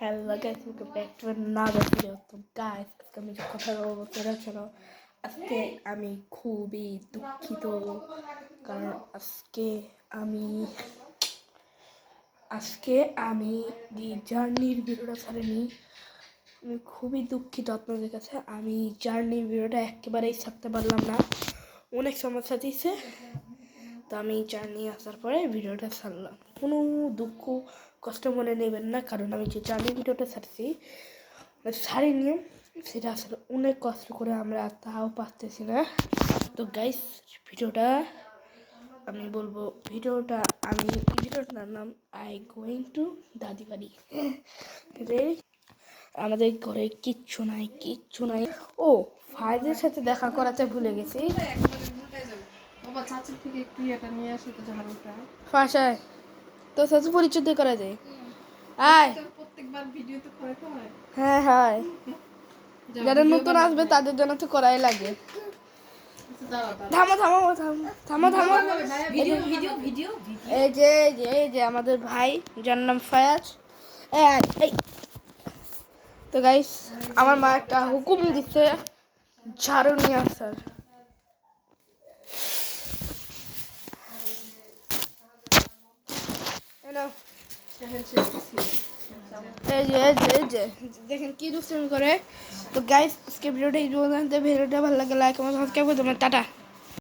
Hello guys, welcome back to another video. তো guys, আজকে আমি যে কথা বলবো সেটা হলো আজকে আমি খুবই দুঃখিত, কারণ আজকে আমি যে জার্নির ভিডিওটা ছাড়িনি। আমি খুবই দুঃখিত আপনাদের কাছে। আমি জার্নির ভিডিওটা একেবারেই ছাড়তে পারলাম না, অনেক সমস্যা দিয়েছে। তো আমি জার্নি আসার পরে ভিডিওটা ছাড়লাম। কোনো দুঃখ কষ্ট মনে নেবেন না, কারণ আমি যে জার্নি ভিডিওটা ছাড়িনি সেটা আসলে অনেক কষ্ট করে আমরা তাও পারতেছি না। তো গাইস, ভিডিওটার নাম আই গোয়িং টু দাদি বাড়ি। আমাদের ঘরে কিচ্ছু নাই। ও, ফাইজের সাথে দেখা করাতে ভুলে গেছি। ফাঁসায় তো সাথে পরিচয় দিয়ে করা যায়। হ্যাঁ হয়, যারা নতুন আসবে তাদের জন্য তো করাই লাগে। থামো। এই যে আমাদের ভাই, যার নাম ফায়াজ। তো গাইস, আমার মা একটা হুকুম দিচ্ছে ঝাড়ু নিয়ে আসার। এই যে দেখেন কি দুষ্টামি করে। তো গাইস, আজকে ভিডিওটা ভালো লাগে লাইক, আমার সাবস্ক্রাইব করে দেবেন। টাটা।